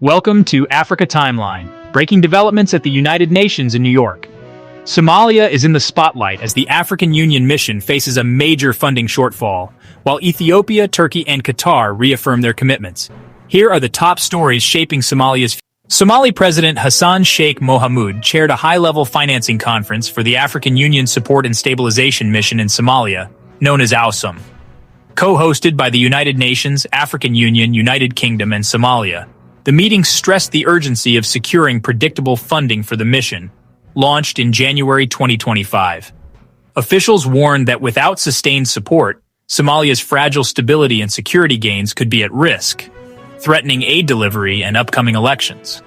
Welcome to Africa Timeline, breaking developments at the United Nations in New York. Somalia is in the spotlight as the African Union mission faces a major funding shortfall, while Ethiopia, Turkey, and Qatar reaffirm their commitments. Here are the top stories shaping Somalia's future. Somali President Hassan Sheikh Mohamud chaired a high-level financing conference for the African Union Support and Stabilization Mission in Somalia, known as AUSSOM. Co-hosted by the United Nations, African Union, United Kingdom, and Somalia, the meeting stressed the urgency of securing predictable funding for the mission, launched in January 2025. Officials warned that without sustained support, Somalia's fragile stability and security gains could be at risk, threatening aid delivery and upcoming elections.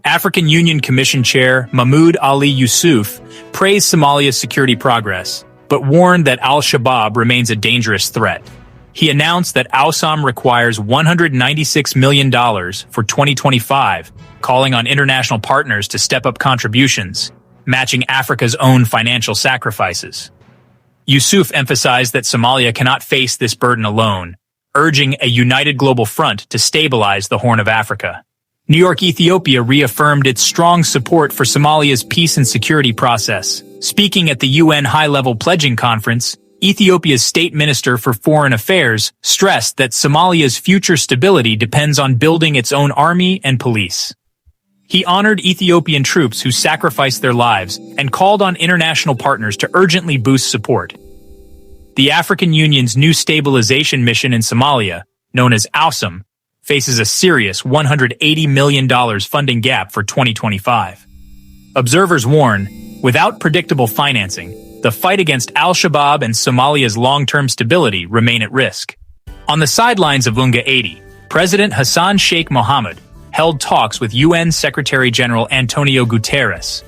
African Union Commission Chair Mahmoud Ali Yusuf praised Somalia's security progress, but warned that Al-Shabaab remains a dangerous threat. He announced that AUSSOM requires $196 million for 2025, calling on international partners to step up contributions, matching Africa's own financial sacrifices. Yusuf emphasized that Somalia cannot face this burden alone, urging a united global front to stabilize the Horn of Africa. New York, Ethiopia reaffirmed its strong support for Somalia's peace and security process. Speaking at the UN High-Level Pledging Conference, Ethiopia's State Minister for Foreign Affairs stressed that Somalia's future stability depends on building its own army and police. He honored Ethiopian troops who sacrificed their lives and called on international partners to urgently boost support. The African Union's new stabilization mission in Somalia, known as AUSSOM, faces a serious $180 million funding gap for 2025. Observers warn, without predictable financing, the fight against Al-Shabaab and Somalia's long-term stability remain at risk. On the sidelines of UNGA80, President Hassan Sheikh Mohamud held talks with UN Secretary-General António Guterres.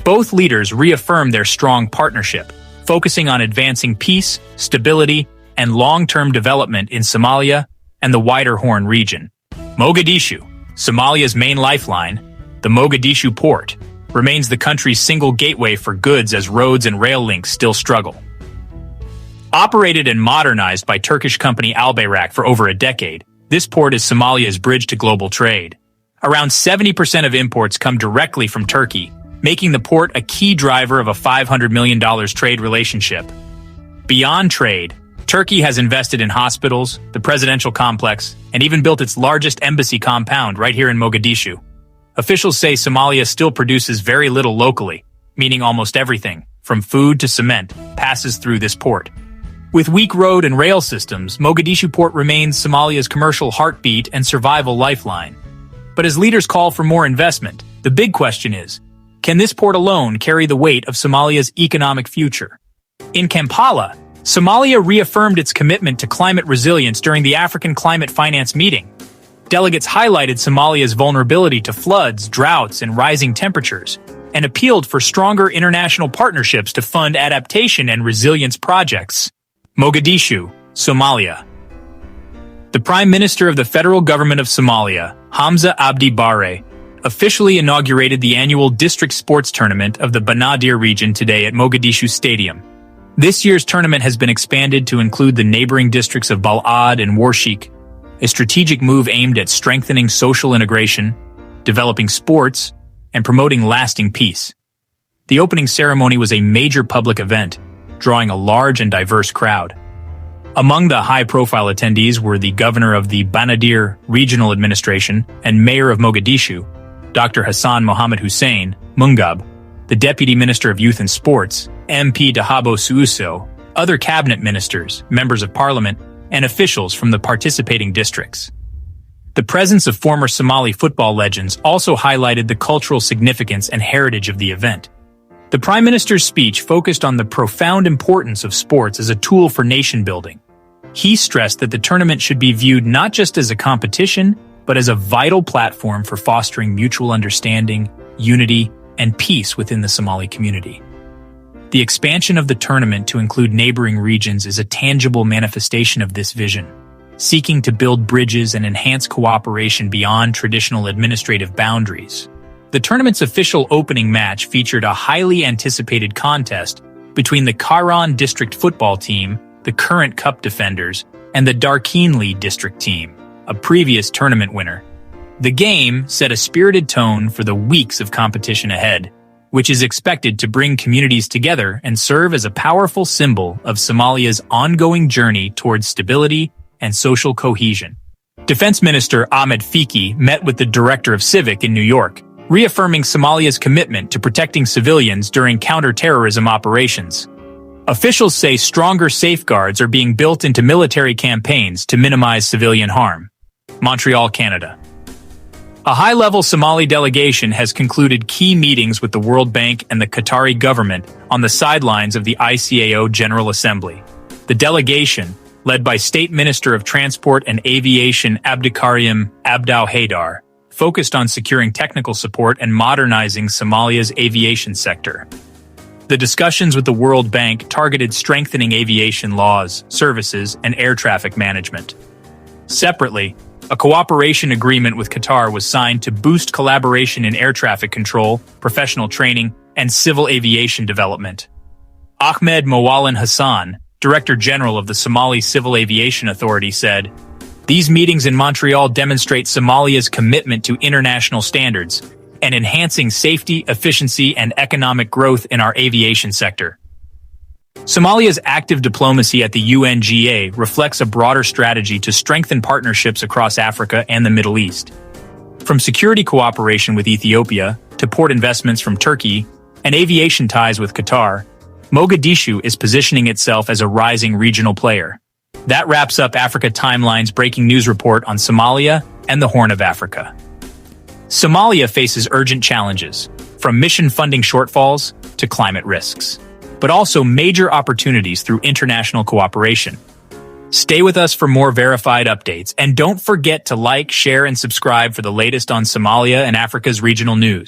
Both leaders reaffirmed their strong partnership, focusing on advancing peace, stability, and long-term development in Somalia and the wider Horn region. Mogadishu, Somalia's main lifeline, the Mogadishu Port, remains the country's single gateway for goods as roads and rail links still struggle. Operated and modernized by Turkish company Al-Bayrak for over a decade, this port is Somalia's bridge to global trade. Around 70% of imports come directly from Turkey, making the port a key driver of a $500 million trade relationship. Beyond trade, Turkey has invested in hospitals, the presidential complex, and even built its largest embassy compound right here in Mogadishu. Officials say Somalia still produces very little locally, meaning almost everything, from food to cement, passes through this port. With weak road and rail systems, Mogadishu Port remains Somalia's commercial heartbeat and survival lifeline. But as leaders call for more investment, the big question is, can this port alone carry the weight of Somalia's economic future? In Kampala, Somalia reaffirmed its commitment to climate resilience during the African Climate Finance meeting. Delegates highlighted Somalia's vulnerability to floods, droughts, and rising temperatures, and appealed for stronger international partnerships to fund adaptation and resilience projects. Mogadishu, Somalia. The Prime Minister of the Federal Government of Somalia, Hamza Abdi Bare, officially inaugurated the annual district sports tournament of the Banaadir region today at Mogadishu Stadium. This year's tournament has been expanded to include the neighboring districts of Balad and Warshiq, a strategic move aimed at strengthening social integration, developing sports, and promoting lasting peace. The opening ceremony was a major public event, drawing a large and diverse crowd. Among the high-profile attendees were the governor of the Banaadir Regional Administration and mayor of Mogadishu, Dr. Hassan Mohammed Hussein Mungab, the Deputy Minister of Youth and Sports, MP Dahabo Suuso, other cabinet ministers, members of parliament, and officials from the participating districts. The presence of former Somali football legends also highlighted the cultural significance and heritage of the event. The Prime Minister's speech focused on the profound importance of sports as a tool for nation building. He stressed that the tournament should be viewed not just as a competition, but as a vital platform for fostering mutual understanding, unity, and peace within the Somali community. The expansion of the tournament to include neighboring regions is a tangible manifestation of this vision, seeking to build bridges and enhance cooperation beyond traditional administrative boundaries. The tournament's official opening match featured a highly anticipated contest between the Kairon District football team, the current Cup defenders, and the Darkeenly District team, a previous tournament winner. The game set a spirited tone for the weeks of competition ahead, which is expected to bring communities together and serve as a powerful symbol of Somalia's ongoing journey towards stability and social cohesion. Defense Minister Ahmed Fiki met with the Director of Civic in New York, reaffirming Somalia's commitment to protecting civilians during counterterrorism operations. Officials say stronger safeguards are being built into military campaigns to minimize civilian harm. Montreal, Canada. A high-level Somali delegation has concluded key meetings with the World Bank and the Qatari government on the sidelines of the ICAO General Assembly. The delegation, led by State Minister of Transport and Aviation Abdikarim Abdou Haidar, focused on securing technical support and modernizing Somalia's aviation sector. The discussions with the World Bank targeted strengthening aviation laws, services, and air traffic management. Separately, a cooperation agreement with Qatar was signed to boost collaboration in air traffic control, professional training, and civil aviation development. Ahmed Mawalin Hassan, Director General of the Somali Civil Aviation Authority, said, "These meetings in Montreal demonstrate Somalia's commitment to international standards and enhancing safety, efficiency, and economic growth in our aviation sector." Somalia's active diplomacy at the UNGA reflects a broader strategy to strengthen partnerships across Africa and the Middle East. From security cooperation with Ethiopia to port investments from Turkey and aviation ties with Qatar, Mogadishu is positioning itself as a rising regional player. That wraps up Africa Timeline's breaking news report on Somalia and the Horn of Africa. Somalia faces urgent challenges, from mission funding shortfalls to climate risks, but also major opportunities through international cooperation. Stay with us for more verified updates, and don't forget to like, share, and subscribe for the latest on Somalia and Africa's regional news.